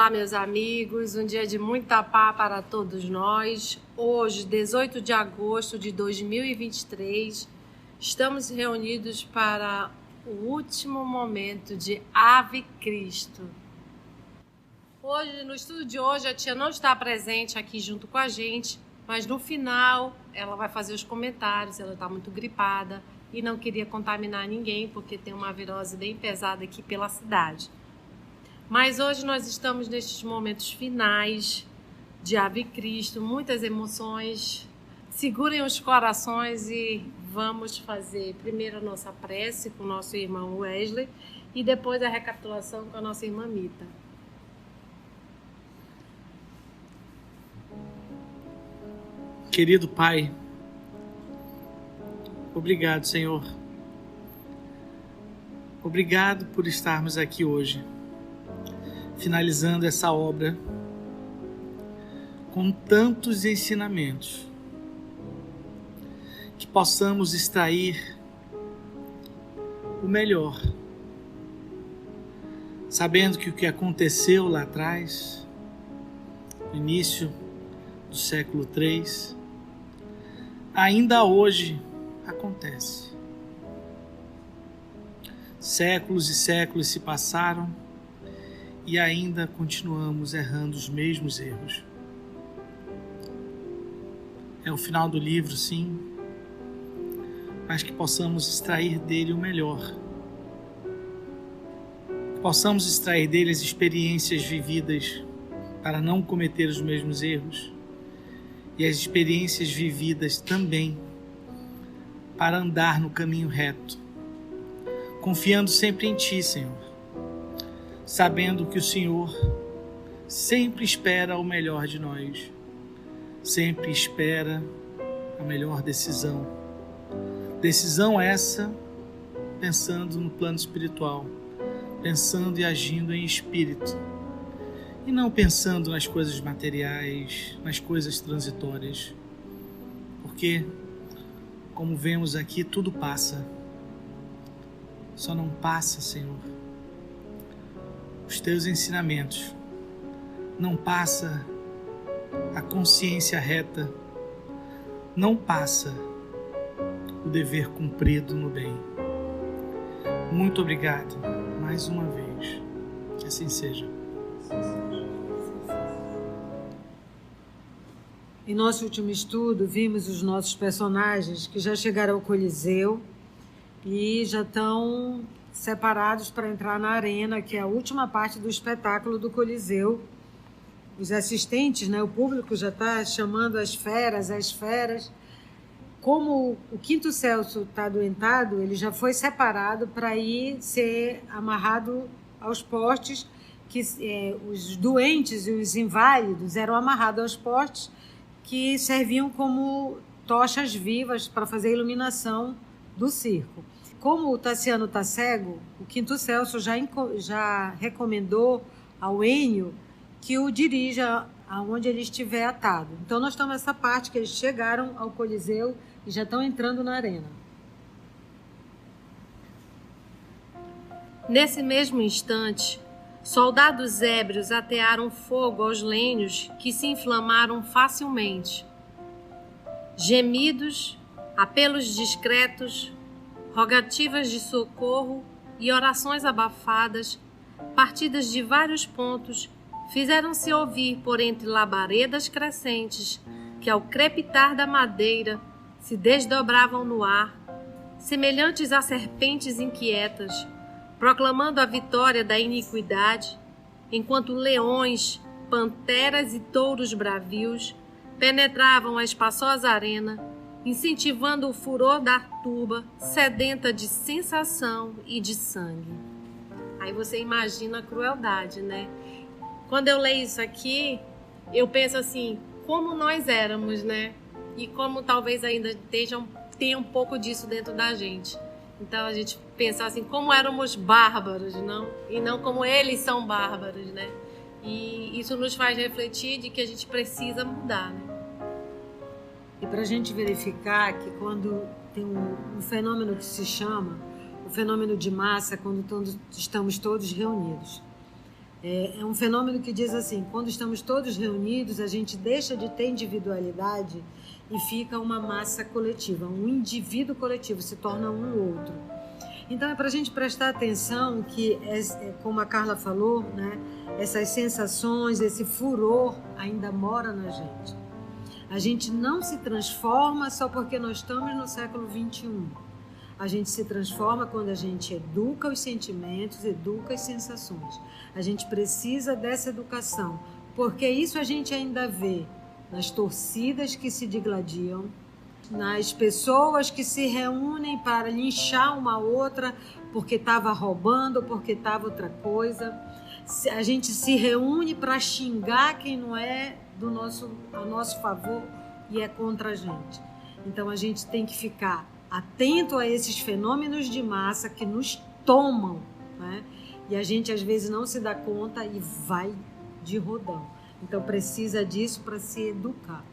Olá, meus amigos, um dia de muita paz para todos nós. Hoje, 18 de agosto de 2023, estamos reunidos para o último momento de Ave Cristo. Hoje, no estudo de hoje, a tia não está presente aqui junto com a gente, mas no final ela vai fazer os comentários. Ela está muito gripada e não queria contaminar ninguém, porque tem uma virose bem pesada aqui pela cidade. Mas hoje nós estamos nestes momentos finais de Ave Cristo, muitas emoções. Segurem os corações e vamos fazer primeiro a nossa prece com o nosso irmão Wesley e depois a recapitulação com a nossa irmã Mita. Querido Pai, obrigado, Senhor. Obrigado por estarmos aqui hoje, finalizando essa obra com tantos ensinamentos, que possamos extrair o melhor, sabendo que o que aconteceu lá atrás, no início do século III, ainda hoje acontece. Séculos e séculos se passaram e ainda continuamos errando os mesmos erros. É o final do livro, sim, mas que possamos extrair dele o melhor. Que possamos extrair dele as experiências vividas para não cometer os mesmos erros e as experiências vividas também para andar no caminho reto, confiando sempre em Ti, Senhor, sabendo que o Senhor sempre espera o melhor de nós, sempre espera a melhor decisão. Decisão essa pensando no plano espiritual, pensando e agindo em espírito, e não pensando nas coisas materiais, nas coisas transitórias, porque, como vemos aqui, tudo passa. Só não passa, Senhor, os Teus ensinamentos, não passa a consciência reta, não passa o dever cumprido no bem. Muito obrigado, mais uma vez, que assim seja. Em nosso último estudo, vimos os nossos personagens que já chegaram ao Coliseu e já estão separados para entrar na arena, que é a última parte do espetáculo do Coliseu. Os assistentes, o público já está chamando as feras. Como o quinto Celso está adoentado, ele já foi separado para ir ser amarrado aos postes, que os doentes e os inválidos eram amarrados aos postes que serviam como tochas vivas para fazer a iluminação do circo. Como o Tassiano está cego, o quinto Celso já recomendou ao Enio que o dirija aonde ele estiver atado. Então nós estamos nessa parte que eles chegaram ao Coliseu e já estão entrando na arena. Nesse mesmo instante, soldados ébrios atearam fogo aos lenhos que se inflamaram facilmente. Gemidos, apelos discretos, rogativas de socorro e orações abafadas, partidas de vários pontos, fizeram-se ouvir por entre labaredas crescentes que, ao crepitar da madeira, se desdobravam no ar, semelhantes a serpentes inquietas, proclamando a vitória da iniquidade, enquanto leões, panteras e touros bravios penetravam a espaçosa arena, incentivando o furor da turba sedenta de sensação e de sangue. Aí você imagina a crueldade, né? Quando eu leio isso aqui, eu penso assim, como nós éramos, né? E como talvez ainda tenha um pouco disso dentro da gente. Então a gente pensa assim, como éramos bárbaros, não? E não como eles são bárbaros, né? E isso nos faz refletir de que a gente precisa mudar, né? E para a gente verificar que quando tem um fenômeno que se chama o fenômeno de massa, quando estamos todos reunidos. É um fenômeno que diz assim, quando estamos todos reunidos, a gente deixa de ter individualidade e fica uma massa coletiva, um indivíduo coletivo, se torna um outro. Então é para a gente prestar atenção que, como a Carla falou, né, essas sensações, esse furor ainda mora na gente. A gente não se transforma só porque nós estamos no século XXI. A gente se transforma quando a gente educa os sentimentos, educa as sensações. A gente precisa dessa educação, porque isso a gente ainda vê nas torcidas que se digladiam, nas pessoas que se reúnem para linchar uma outra porque estava roubando, porque estava outra coisa. A gente se reúne para xingar quem não é a nosso favor e é contra a gente. Então a gente tem que ficar atento a esses fenômenos de massa que nos tomam, né? E a gente às vezes não se dá conta e vai de rodão. Então precisa disso para se educar.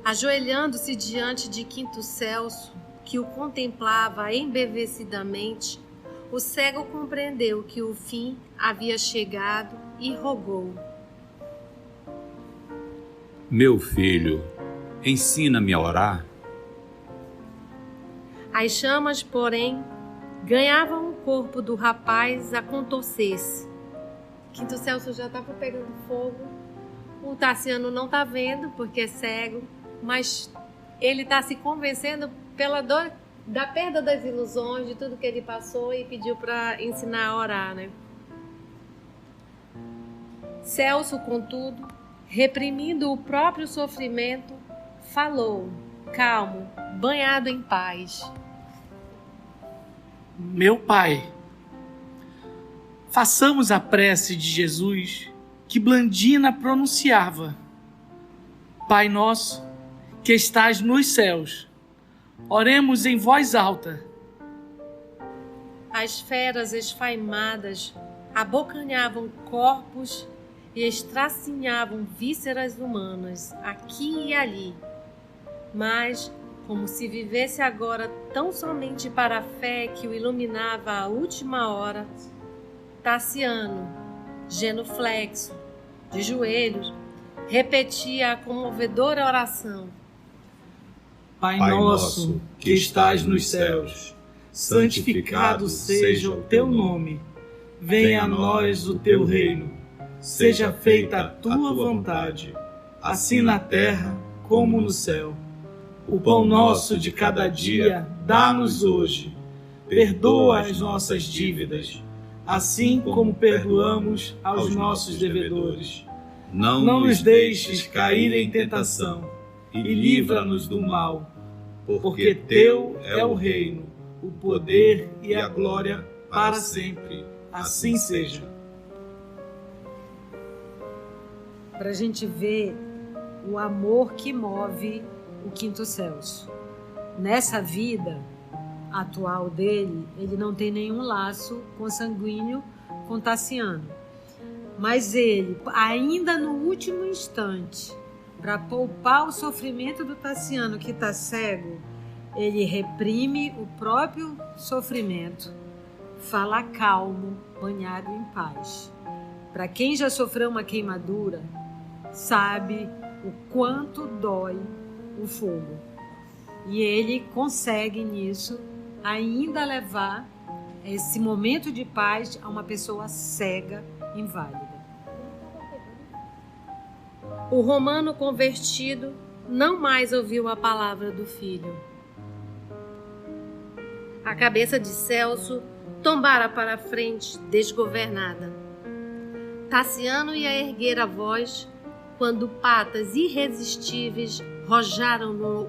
Ajoelhando-se diante de Quinto Celso, que o contemplava embevecidamente, o cego compreendeu que o fim havia chegado e rogou: Meu filho, ensina-me a orar. As chamas, porém, ganhavam o corpo do rapaz a contorcer-se. Quinto Celso já estava pegando fogo. O Tassiano não está vendo porque é cego, mas ele está se convencendo pela dor da perda das ilusões, de tudo que ele passou, e pediu para ensinar a orar, né? Celso, contudo, reprimindo o próprio sofrimento, falou, calmo, banhado em paz: Meu Pai, façamos a prece de Jesus que Blandina pronunciava. Pai nosso, que estás nos céus, oremos em voz alta. As feras esfaimadas abocanhavam corpos e estracinhavam vísceras humanas aqui e ali, mas, como se vivesse agora tão somente para a fé que o iluminava à última hora, Tassiano, genuflexo, de joelhos, repetia a comovedora oração: Pai nosso, que estás nos céus, santificado seja o teu nome. Venha a nós o teu reino. Seja feita a tua vontade, assim na terra como no céu. O pão nosso de cada dia dá-nos hoje. Perdoa as nossas dívidas, assim como perdoamos aos nossos devedores. Não nos deixes cair em tentação e livra-nos do mal, porque teu é o reino, o poder e a glória para sempre. Assim seja. Para a gente ver o amor que move o Quinto Celso. Nessa vida atual dele, ele não tem nenhum laço consanguíneo com Tassiano. Mas ele, ainda no último instante, para poupar o sofrimento do Tassiano, que está cego, ele reprime o próprio sofrimento, fala calmo, banhado em paz. Para quem já sofreu uma queimadura, sabe o quanto dói o fogo. E ele consegue nisso ainda levar esse momento de paz a uma pessoa cega, inválida. O romano convertido não mais ouviu a palavra do filho. A cabeça de Celso tombara para a frente, desgovernada. Tassiano ia erguer a voz quando patas irresistíveis rojaram-no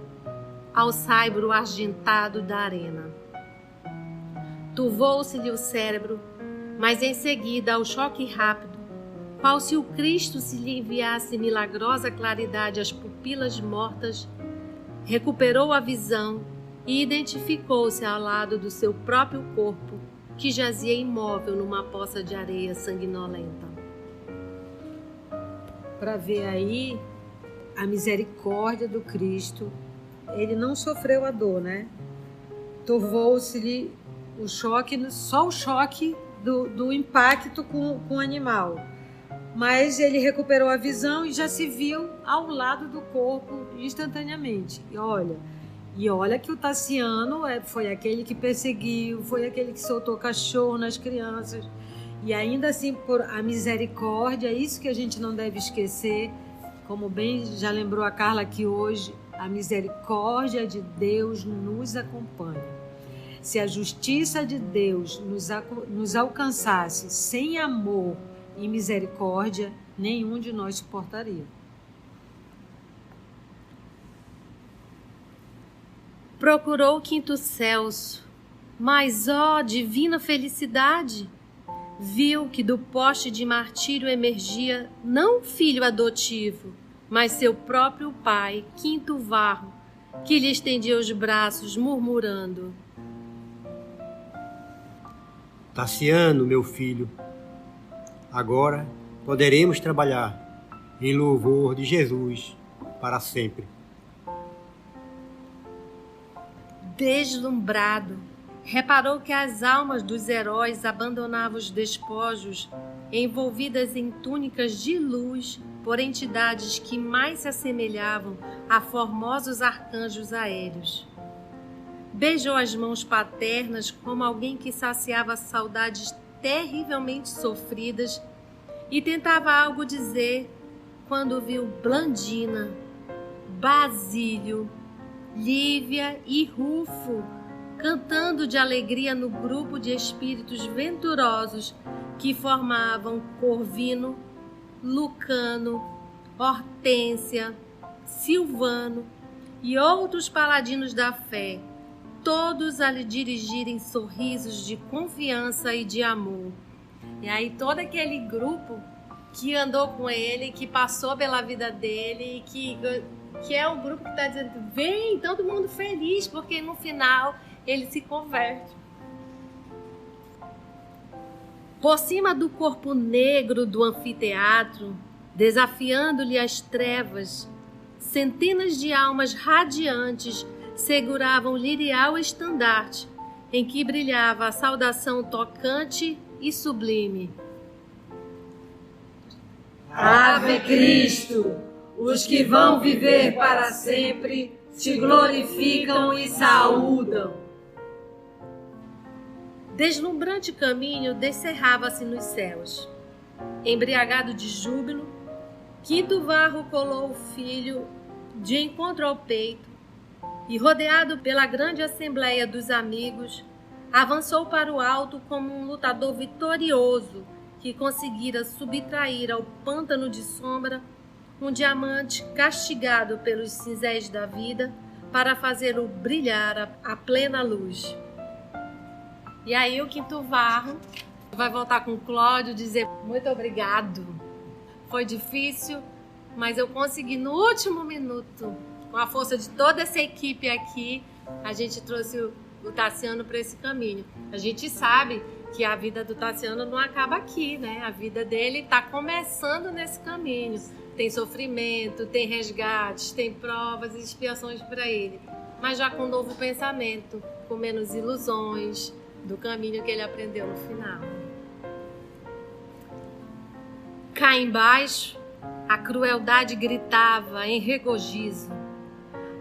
ao saibro argentado da arena. Turvou-se-lhe o cérebro, mas em seguida, ao choque rápido, qual se o Cristo se lhe enviasse milagrosa claridade às pupilas mortas, recuperou a visão e identificou-se ao lado do seu próprio corpo, que jazia imóvel numa poça de areia sanguinolenta. Para ver aí a misericórdia do Cristo, ele não sofreu a dor, né? Turvou-se-lhe o choque, só o choque do impacto com o animal. Mas ele recuperou a visão e já se viu ao lado do corpo instantaneamente. E olha que o Tassiano foi aquele que perseguiu, foi aquele que soltou cachorro nas crianças. E ainda assim, por a misericórdia, é isso que a gente não deve esquecer. Como bem já lembrou a Carla aqui hoje, a misericórdia de Deus nos acompanha. Se a justiça de Deus nos alcançasse sem amor e misericórdia, nenhum de nós suportaria. Procurou o quinto Celso, mas, ó, divina felicidade! Viu que do poste de martírio emergia não um filho adotivo, mas seu próprio pai, Quinto Varro, que lhe estendia os braços, murmurando: Tassiano, meu filho, agora poderemos trabalhar em louvor de Jesus para sempre. Deslumbrado, reparou que as almas dos heróis abandonavam os despojos, envolvidas em túnicas de luz por entidades que mais se assemelhavam a formosos arcanjos aéreos. Beijou as mãos paternas como alguém que saciava saudades terrivelmente sofridas e tentava algo dizer quando viu Blandina, Basílio, Lívia e Rufo cantando de alegria no grupo de espíritos venturosos que formavam Corvino, Lucano, Hortência, Silvano e outros paladinos da fé, todos a lhe dirigirem sorrisos de confiança e de amor. E aí todo aquele grupo que andou com ele, que passou pela vida dele, que é o grupo que está dizendo: vem, todo mundo feliz, porque no final ele se converte. Por cima do corpo negro do anfiteatro, desafiando-lhe as trevas, centenas de almas radiantes seguravam lirial estandarte, em que brilhava a saudação tocante e sublime: Ave Cristo! Os que vão viver para sempre te glorificam e saúdam. Deslumbrante caminho descerrava-se nos céus. Embriagado de júbilo, Quinto Varro colou o filho de encontro ao peito e, rodeado pela grande assembleia dos amigos, avançou para o alto como um lutador vitorioso que conseguira subtrair ao pântano de sombra um diamante castigado pelos cinzéis da vida para fazê-lo brilhar a plena luz. E aí o Quinto Varro vai voltar com o Cláudio e dizer: muito obrigado. Foi difícil, mas eu consegui no último minuto, com a força de toda essa equipe aqui, a gente trouxe o Tassiano para esse caminho. A gente sabe que a vida do Tassiano não acaba aqui, né? A vida dele está começando nesse caminho. Tem sofrimento, tem resgates, tem provas e expiações para ele. Mas já com um novo pensamento, com menos ilusões do caminho que ele aprendeu no final. Cá embaixo, a crueldade gritava em regozijo.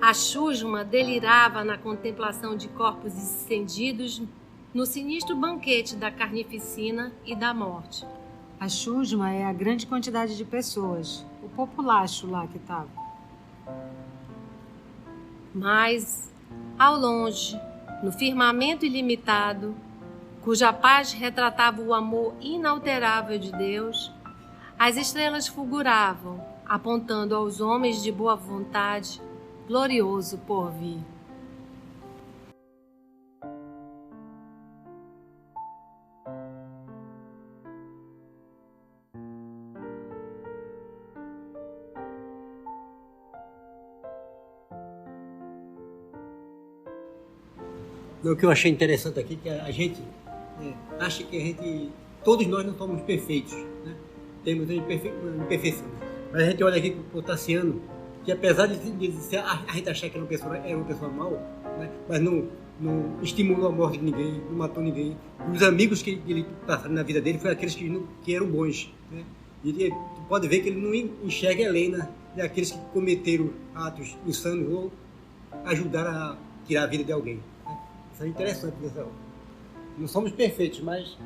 A chusma delirava na contemplação de corpos incendidos no sinistro banquete da carnificina e da morte. A chusma é a grande quantidade de pessoas, o populacho lá que estava. Mas, ao longe, no firmamento ilimitado, cuja paz retratava o amor inalterável de Deus, as estrelas fulguravam, apontando aos homens de boa vontade glorioso porvir. O que eu achei interessante aqui é que a gente acha que todos nós não somos perfeitos, né? Temos imperfeição. Mas a gente olha aqui para o Tassiano, que apesar de a gente achar que era uma pessoa mal, né? Mas não estimulou a morte de ninguém, não matou ninguém. Os amigos que ele passaram na vida dele foram aqueles que eram bons, né? E tu pode ver que ele não enxerga Helena, né? Aqueles que cometeram atos insanos ou ajudaram a tirar a vida de alguém, né? Isso é interessante nessa obra. Não somos perfeitos, mas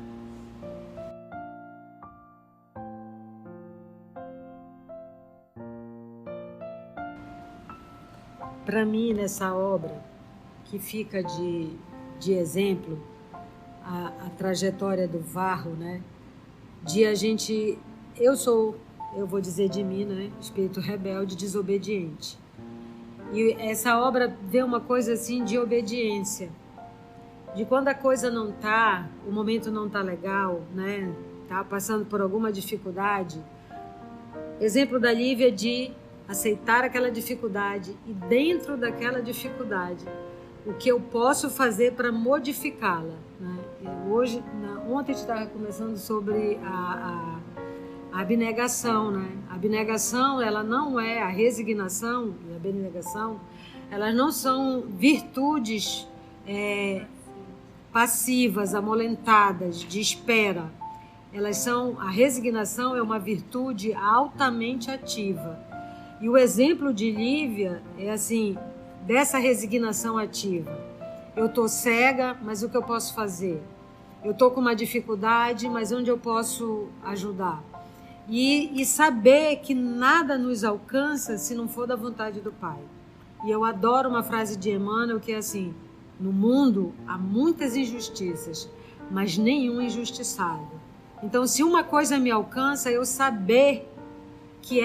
para mim, nessa obra, que fica de exemplo, a trajetória do Varro, né? De a gente... Eu vou dizer de mim, né? Espírito rebelde, desobediente. E essa obra vê uma coisa assim de obediência. De quando a coisa não tá, o momento não tá legal, né? Tá passando por alguma dificuldade. Exemplo da Lívia de aceitar aquela dificuldade e dentro daquela dificuldade o que eu posso fazer para modificá-la, né? Ontem a gente estava conversando sobre a abnegação, né? A abnegação, ela não é a resignação e a abnegação, elas não são virtudes passivas, amolentadas, de espera. A resignação é uma virtude altamente ativa. E o exemplo de Lívia é assim, dessa resignação ativa. Eu estou cega, mas o que eu posso fazer? Eu estou com uma dificuldade, mas onde eu posso ajudar? E saber que nada nos alcança se não for da vontade do Pai. E eu adoro uma frase de Emmanuel que é assim: no mundo há muitas injustiças, mas nenhum injustiçado. Então, se uma coisa me alcança, eu saber que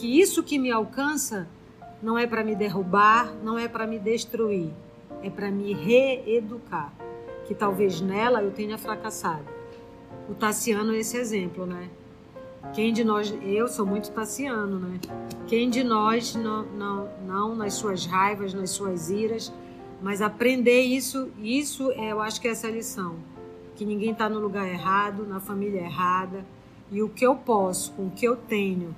isso que me alcança não é para me derrubar, não é para me destruir, é para me reeducar, que talvez nela eu tenha fracassado. O Tassiano é esse exemplo, né? Quem de nós, eu sou muito tassiano, né? Quem de nós não nas suas raivas, nas suas iras, mas aprender isso eu acho que é essa lição, que ninguém está no lugar errado, na família errada, e o que eu posso, com o que eu tenho,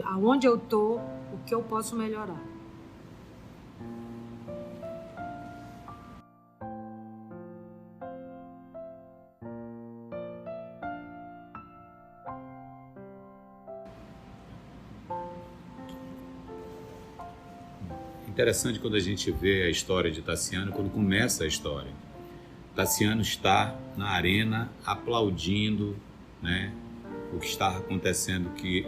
aonde eu estou, o que eu posso melhorar. Interessante quando a gente vê a história de Tassiano, quando começa a história. Tassiano está na arena aplaudindo, né, o que está acontecendo, que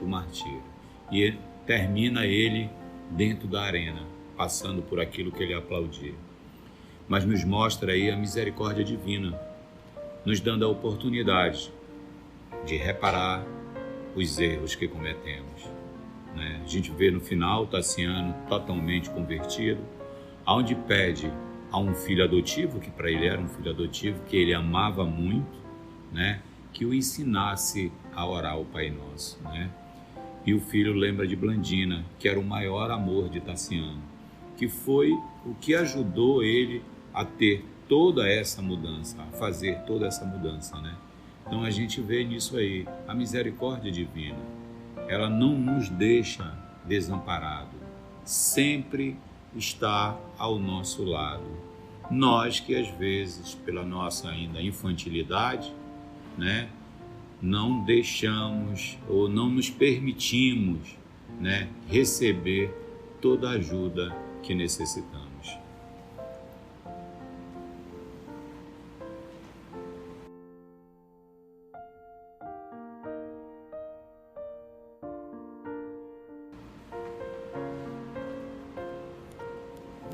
o martírio. E termina ele dentro da arena, passando por aquilo que ele aplaudia. Mas nos mostra aí a misericórdia divina, nos dando a oportunidade de reparar os erros que cometemos. A gente vê no final Tassiano totalmente convertido, onde pede a um filho adotivo, que para ele era um filho adotivo, que ele amava muito, né, que o ensinasse a orar o Pai Nosso, né? E o filho lembra de Blandina, que era o maior amor de Tassiano, que foi o que ajudou ele a ter toda essa mudança, a fazer toda essa mudança, né? Então a gente vê nisso aí, a misericórdia divina. Ela não nos deixa desamparados, sempre está ao nosso lado. Nós que às vezes, pela nossa ainda infantilidade, né, não deixamos ou não nos permitimos, né, receber toda a ajuda que necessitamos.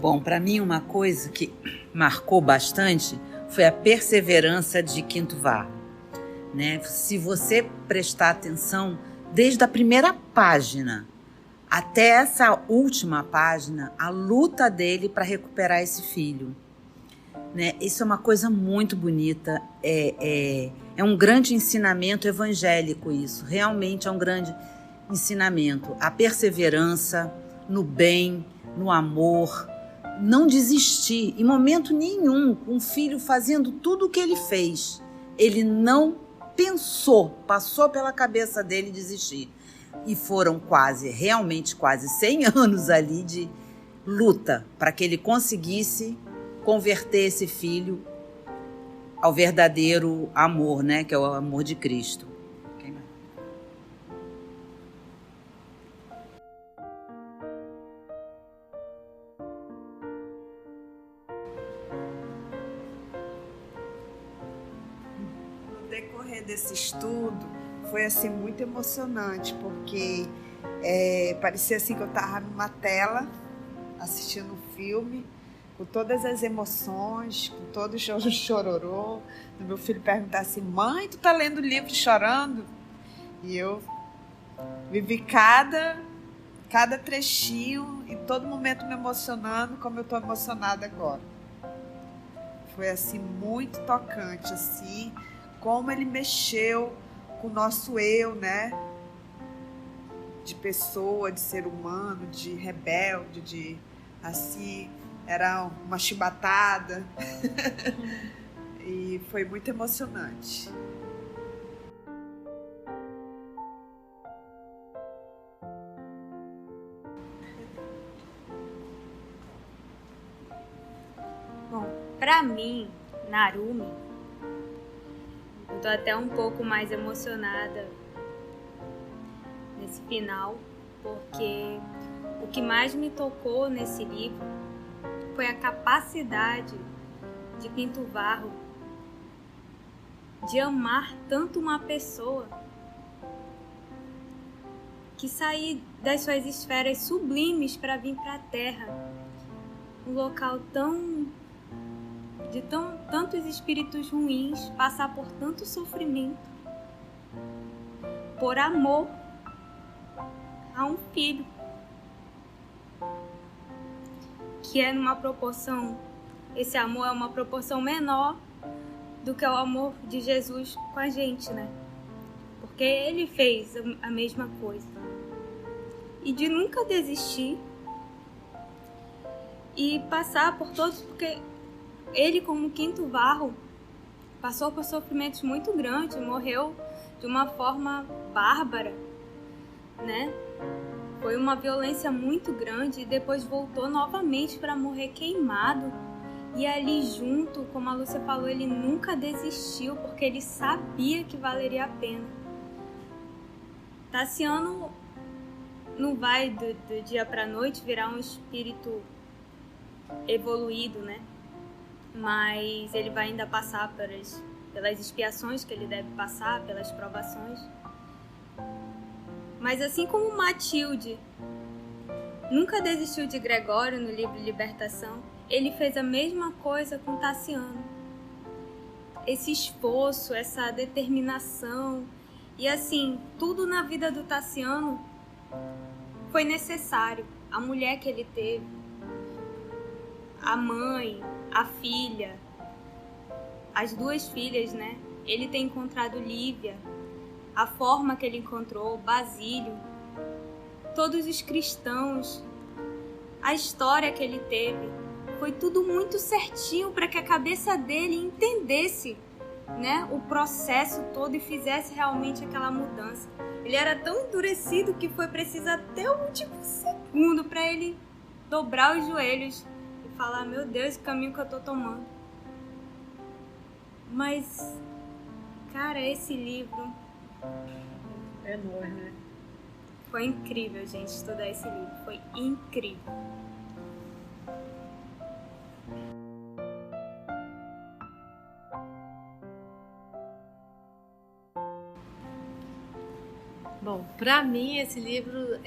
Bom, para mim uma coisa que marcou bastante foi a perseverança de Quinto Varro, né? Se você prestar atenção, desde a primeira página até essa última página, a luta dele para recuperar esse filho, né? Isso é uma coisa muito bonita, é um grande ensinamento evangélico isso, realmente é um grande ensinamento, a perseverança no bem, no amor, não desistir em momento nenhum, com o filho fazendo tudo o que ele fez. Ele não pensou, passou pela cabeça dele desistir. E foram realmente quase 100 anos ali luta para que ele conseguisse converter esse filho ao verdadeiro amor, né, que é o amor de Cristo. No decorrer desse estudo, foi assim muito emocionante, porque parecia assim que eu estava numa tela assistindo um filme, com todas as emoções, com todo o chororô, do meu filho perguntar assim: mãe, tu tá lendo o livro chorando? E eu vivi cada trechinho, em todo momento me emocionando, como eu estou emocionada agora. Foi assim muito tocante, assim, como ele mexeu com o nosso eu, né? De pessoa, de ser humano, de rebelde, de assim, era uma chibatada. E foi muito emocionante. Bom, pra mim, Narumi, eu tô até um pouco mais emocionada nesse final, porque o que mais me tocou nesse livro foi a capacidade de Quinto Varro de amar tanto uma pessoa, que sair das suas esferas sublimes para vir para a Terra, um local tantos espíritos ruins, passar por tanto sofrimento, por amor a um filho, que é numa proporção, esse amor é uma proporção menor do que o amor de Jesus com a gente, né? Porque ele fez a mesma coisa. E de nunca desistir e passar por todos, porque ele, como Quinto Varro, passou por sofrimentos muito grandes, morreu de uma forma bárbara, né? Foi uma violência muito grande e depois voltou novamente para morrer queimado. E ali junto, como a Lúcia falou, ele nunca desistiu, porque ele sabia que valeria a pena. Tassiano não vai do dia para a noite virar um espírito evoluído, né? Mas ele vai ainda passar pelas expiações que ele deve passar, pelas provações. Mas assim como Matilde nunca desistiu de Gregório no livro Libertação, ele fez a mesma coisa com Tassiano. Esse esforço, essa determinação e assim, tudo na vida do Tassiano foi necessário. A mulher que ele teve, a mãe, a filha, as duas filhas, né? Ele tem encontrado Lívia, a forma que ele encontrou, Basílio, todos os cristãos, a história que ele teve, foi tudo muito certinho para que a cabeça dele entendesse, né, o processo todo e fizesse realmente aquela mudança. Ele era tão endurecido que foi preciso até o último segundo para ele dobrar os joelhos e falar: meu Deus, o caminho que eu tô tomando. Mas, cara, esse livro é nóis, né? Foi incrível, gente, estudar esse livro. Foi incrível. Bom, para mim esse livro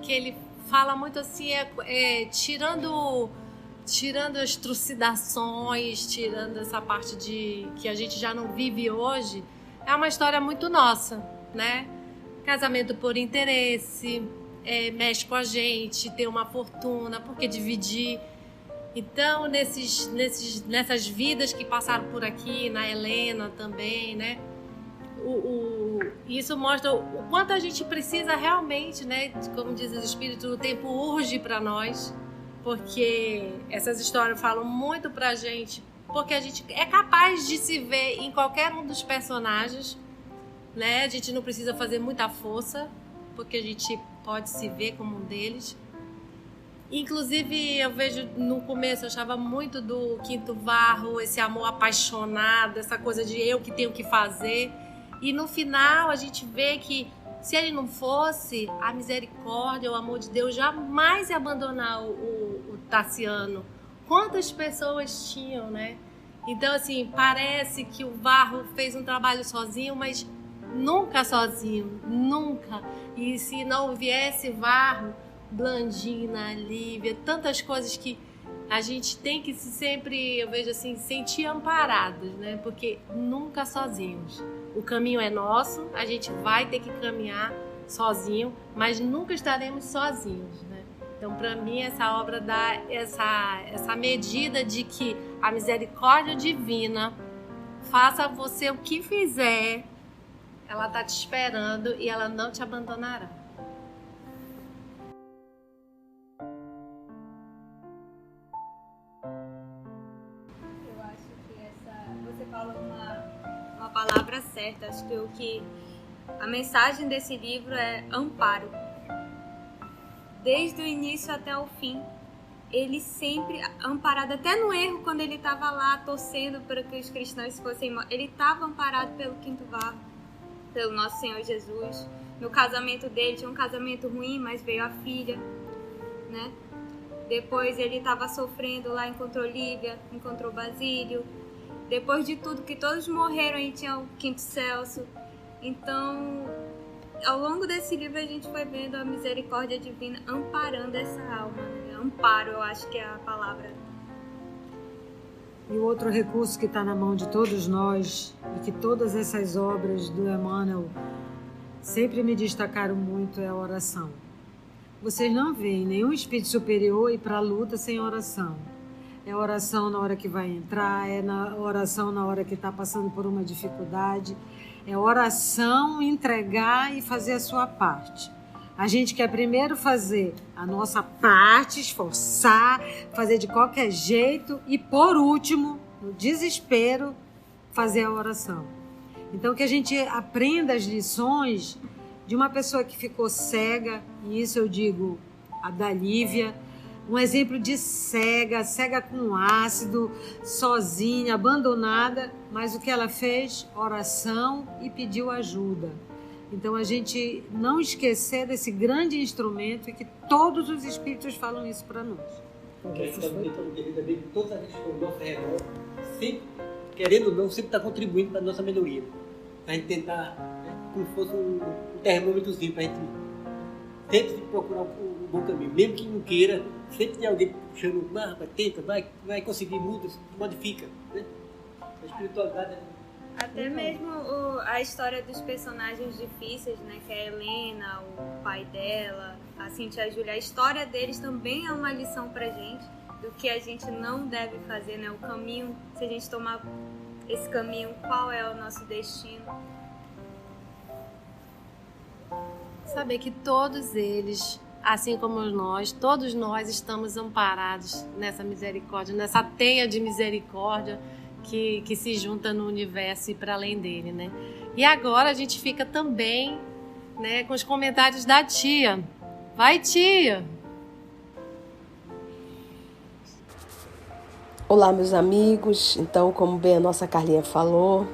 que ele fala muito assim tirando as trucidações, tirando essa parte de que a gente já não vive hoje, é uma história muito nossa, né? Casamento por interesse, mexe com a gente, ter uma fortuna, porque dividir. Então, nessas vidas que passaram por aqui, na Helena também, né? Isso mostra o quanto a gente precisa realmente, né? Como diz o Espírito, o tempo urge para nós, porque essas histórias falam muito pra gente, porque a gente é capaz de se ver em qualquer um dos personagens, né? A gente não precisa fazer muita força, porque a gente pode se ver como um deles. Inclusive, eu vejo no começo, eu achava muito do Quinto Varro, esse amor apaixonado, essa coisa de eu que tenho que fazer. E no final a gente vê que se ele não fosse, a misericórdia, o amor de Deus jamais ia abandonar o Tassiano. Quantas pessoas tinham, né? Então, assim, parece que o Varro fez um trabalho sozinho, mas nunca sozinho, nunca. E se não viesse Varro, Blandina, Lívia, tantas coisas que a gente tem que sempre, eu vejo assim, sentir amparados, né? Porque nunca sozinhos. O caminho é nosso, a gente vai ter que caminhar sozinho, mas nunca estaremos sozinhos, né? Então, para mim, essa obra dá essa medida de que a misericórdia divina, faça você o que fizer, ela está te esperando e ela não te abandonará. Palavra certa, acho que a mensagem desse livro é amparo. Desde o início até o fim, ele sempre amparado, até no erro, quando ele estava lá torcendo para que os cristãos fossem mortos, ele estava amparado pelo Quinto Varro, pelo nosso Senhor Jesus. No casamento dele, tinha um casamento ruim, mas veio a filha, né? Depois ele estava sofrendo lá, encontrou Lívia, encontrou Basílio. Depois de tudo, que todos morreram, aí tinha o Quinto Celso. Então, ao longo desse livro, a gente foi vendo a misericórdia divina amparando essa alma, né? Amparo, eu acho que é a palavra. E o outro recurso que está na mão de todos nós, e que todas essas obras do Emmanuel sempre me destacaram muito, é a oração. Vocês não veem nenhum espírito superior ir para a luta sem oração. É oração na hora que vai entrar, é oração na hora que está passando por uma dificuldade. É oração, entregar e fazer a sua parte. A gente quer primeiro fazer a nossa parte, esforçar, fazer de qualquer jeito e, por último, no desespero, fazer a oração. Então, que a gente aprenda as lições de uma pessoa que ficou cega, e isso eu digo a da Lívia, um exemplo de cega com ácido, sozinha, abandonada, mas o que ela fez? Oração e pediu ajuda. Então a gente não esquecer desse grande instrumento e que todos os espíritos falam isso para nós. Todas as vezes que o nosso redor, sempre, querendo ou não, sempre está contribuindo para a nossa melhoria. Para a gente tentar, como se fosse um termômetrozinho, para a gente sempre procurar o bom caminho. Mesmo que não queira, sempre tem alguém puxando, tenta, vai conseguir, muda, modifica. Né? A espiritualidade até mesmo a história dos personagens difíceis, né? Que é a Helena, o pai dela, a Cintia e a Júlia. A história deles também é uma lição pra gente do que a gente não deve fazer, né? O caminho, se a gente tomar esse caminho, qual é o nosso destino? Saber que todos eles, assim como nós, todos nós estamos amparados nessa misericórdia, nessa teia de misericórdia que se junta no universo e para além dele, né? E agora a gente fica também, né, com os comentários da tia. Vai, tia! Olá, meus amigos. Então, como bem a nossa Carlinha falou,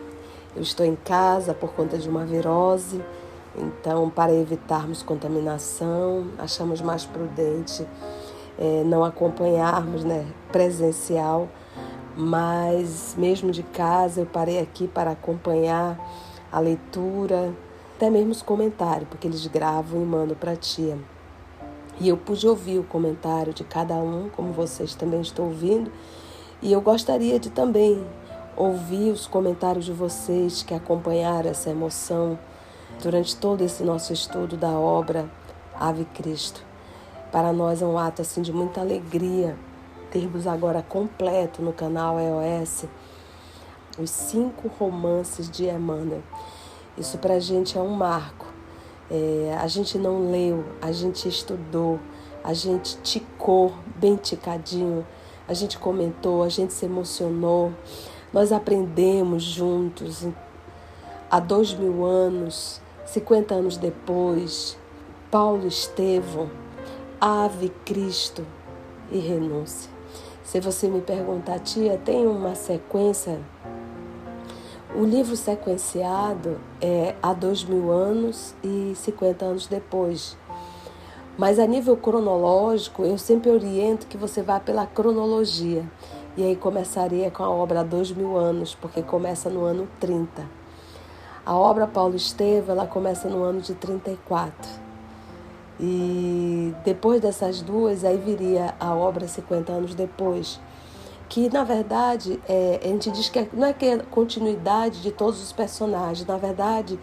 eu estou em casa por conta de uma virose. Então, para evitarmos contaminação, achamos mais prudente não acompanharmos, né, presencial, mas mesmo de casa eu parei aqui para acompanhar a leitura, até mesmo os comentários, porque eles gravam e mandam para a tia. E eu pude ouvir o comentário de cada um, como vocês também estão ouvindo, e eu gostaria de também ouvir os comentários de vocês que acompanharam essa emoção durante todo esse nosso estudo da obra Ave Cristo. Para nós é um ato assim, de muita alegria termos agora completo no canal EOS os 5 romances de Emmanuel. Isso para a gente é um marco. A gente não leu, a gente estudou, a gente ticou bem ticadinho, a gente comentou, a gente se emocionou, nós aprendemos juntos. Há 2000 anos, 50 anos depois, Paulo Estevão, Ave Cristo, e renúncia. Se você me perguntar, tia, tem uma sequência? O livro sequenciado é há 2000 anos e 50 anos depois. Mas a nível cronológico, eu sempre oriento que você vá pela cronologia. E aí começaria com a obra há 2000 anos, porque começa no ano 30. A obra Paulo Estevam, ela começa no ano de 34. E depois dessas duas, aí viria a obra 50 anos depois. Que, na verdade, a gente diz que não é que é continuidade de todos os personagens. Na verdade,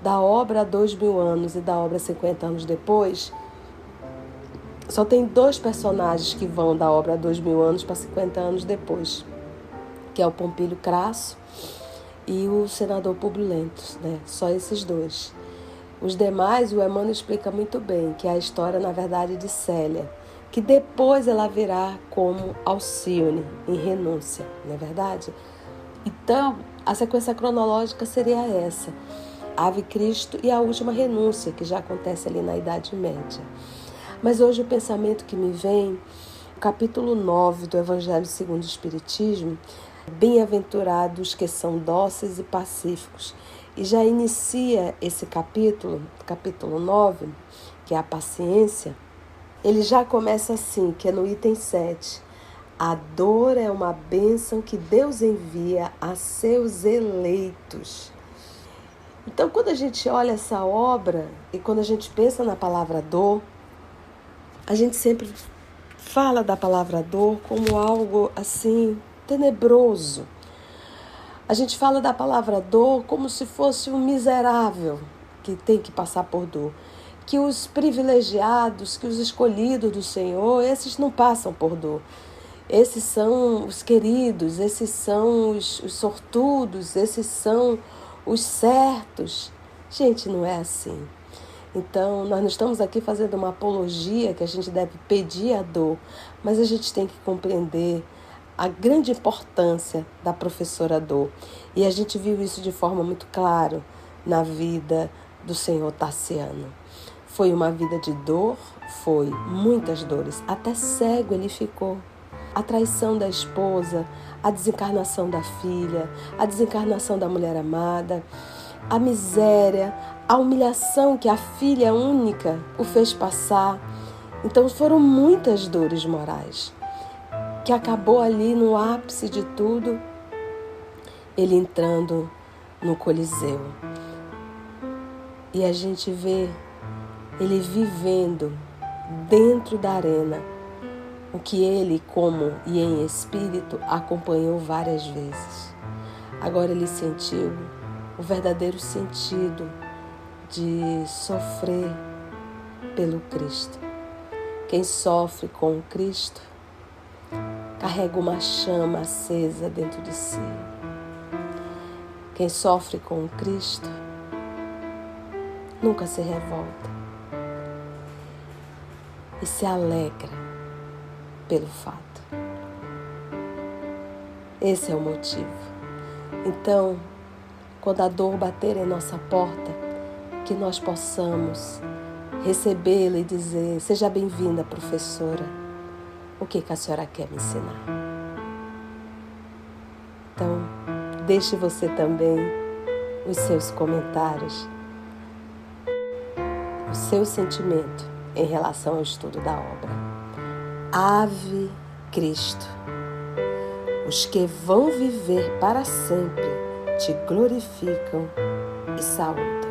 da obra há 2000 anos e da obra 50 anos depois, só tem 2 personagens que vão da obra há 2000 anos para 50 anos depois, que é o Pompílio Crasso e o senador Públio Lentulus, né? Só esses 2. Os demais, o Emmanuel explica muito bem, que é a história, na verdade, de Célia, que depois ela virá como Alcione, em Renúncia, não é verdade? Então, a sequência cronológica seria essa: Ave Cristo e a última renúncia, que já acontece ali na Idade Média. Mas hoje o pensamento que me vem, o capítulo 9 do Evangelho segundo o Espiritismo, bem-aventurados que são dóceis e pacíficos. E já inicia esse capítulo 9, que é a paciência. Ele já começa assim, que é no item 7. A dor é uma bênção que Deus envia a seus eleitos. Então, quando a gente olha essa obra e quando a gente pensa na palavra dor, a gente sempre fala da palavra dor como algo assim tenebroso. A gente fala da palavra dor como se fosse um miserável que tem que passar por dor. Que os privilegiados, que os escolhidos do Senhor, esses não passam por dor. Esses são os queridos, esses são os sortudos, esses são os certos. Gente, não é assim. Então, nós não estamos aqui fazendo uma apologia que a gente deve pedir a dor, mas a gente tem que compreender a grande importância da professora dor. E a gente viu isso de forma muito clara na vida do senhor Tassiano. Foi uma vida de dor, foi muitas dores, até cego ele ficou. A traição da esposa, a desencarnação da filha, a desencarnação da mulher amada, a miséria, a humilhação que a filha única o fez passar. Então foram muitas dores morais, que acabou ali no ápice de tudo, ele entrando no Coliseu. E a gente vê ele vivendo dentro da arena, o que ele, como e em espírito, acompanhou várias vezes. Agora ele sentiu o verdadeiro sentido de sofrer pelo Cristo. Quem sofre com o Cristo carrega uma chama acesa dentro de si. Quem sofre com o Cristo nunca se revolta e se alegra pelo fato. Esse é o motivo. Então, quando a dor bater em nossa porta, que nós possamos recebê-la e dizer: seja bem-vinda, professora. O que a senhora quer me ensinar? Então, deixe você também os seus comentários, o seu sentimento em relação ao estudo da obra. Ave Cristo. Os que vão viver para sempre te glorificam e saúdam.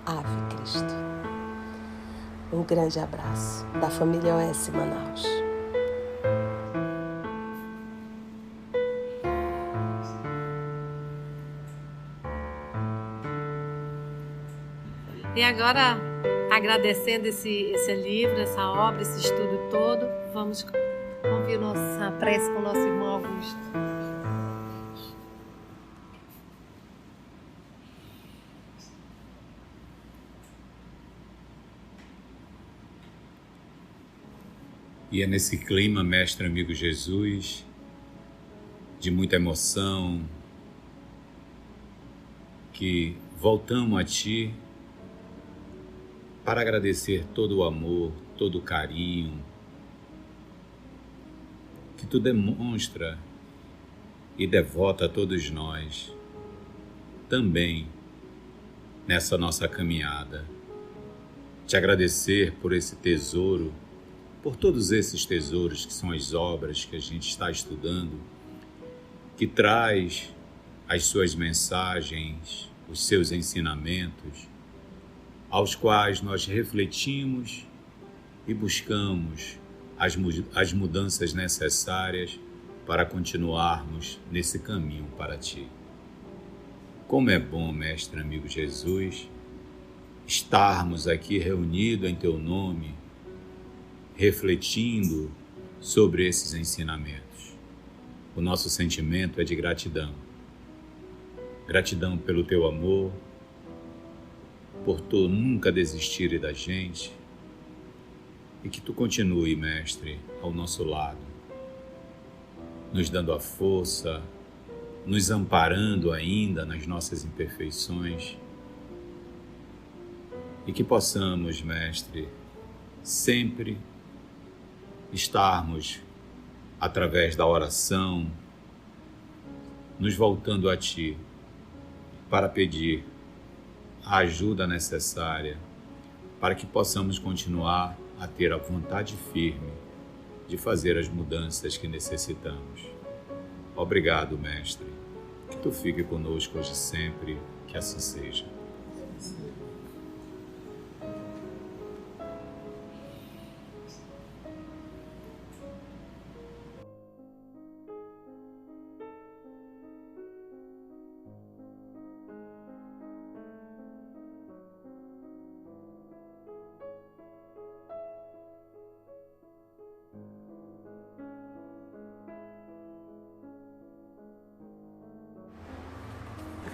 Ave Cristo. Um grande abraço da família OS Manaus. E agora, agradecendo esse livro, essa obra, esse estudo todo, vamos ouvir nossa prece com o nosso irmão Augusto. E é nesse clima, mestre amigo Jesus, de muita emoção, que voltamos a Ti para agradecer todo o amor, todo o carinho, que tu demonstra e devota a todos nós também nessa nossa caminhada. Te agradecer por esse tesouro, por todos esses tesouros que são as obras que a gente está estudando, que traz as suas mensagens, os seus ensinamentos, aos quais nós refletimos e buscamos as mudanças necessárias para continuarmos nesse caminho para Ti. Como é bom, Mestre amigo Jesus, estarmos aqui reunidos em Teu nome, refletindo sobre esses ensinamentos. O nosso sentimento é de gratidão. Gratidão pelo Teu amor, por Tu nunca desistir da gente, e que Tu continue, Mestre, ao nosso lado, nos dando a força, nos amparando ainda nas nossas imperfeições, e que possamos, Mestre, sempre estarmos, através da oração, nos voltando a Ti para pedir a ajuda necessária para que possamos continuar a ter a vontade firme de fazer as mudanças que necessitamos. Obrigado, Mestre. Que Tu fique conosco hoje e sempre, que assim seja.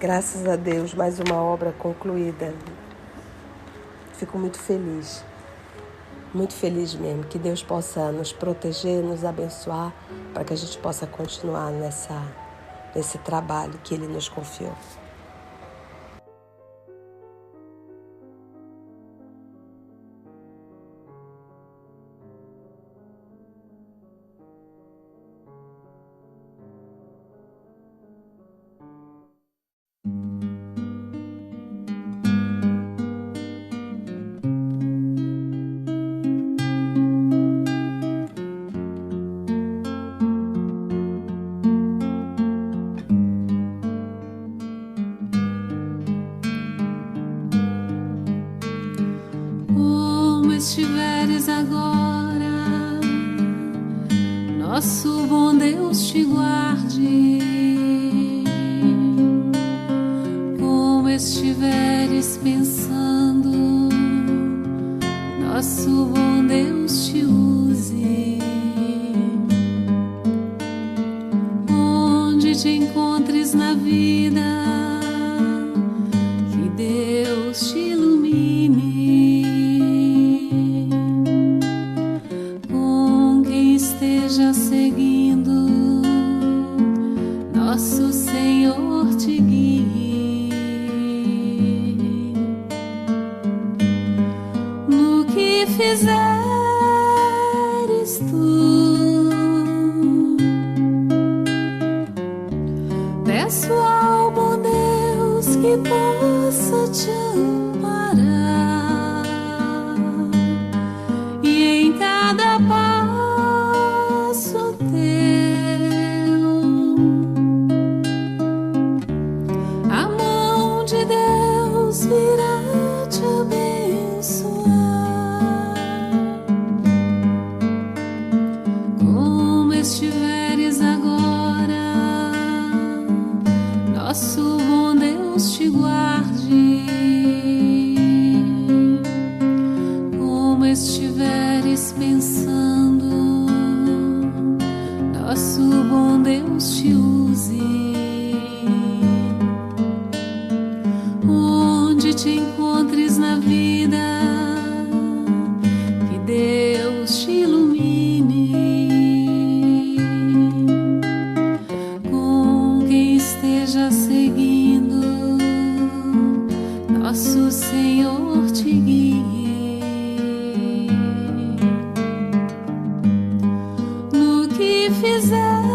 Graças a Deus, mais uma obra concluída. Fico muito feliz mesmo, que Deus possa nos proteger, nos abençoar, para que a gente possa continuar nesse trabalho que Ele nos confiou. Estiveres agora, nosso bom Deus te guarde. Como estiveres pensando, nosso bom Deus te use. Onde te encontres na vida, que Deus te ilumine. Esteja seguindo, nosso Senhor te guie. No que fizeres tu, peço ao bom Deus que possa te amparar, e em cada passo virá te abençoar. Como estiveres agora, nosso bom Deus te guarde. Como estiveres pensando, nosso bom Deus te use. Te encontres na vida, que Deus te ilumine. Com quem esteja seguindo, nosso Senhor te guie. No que me fizer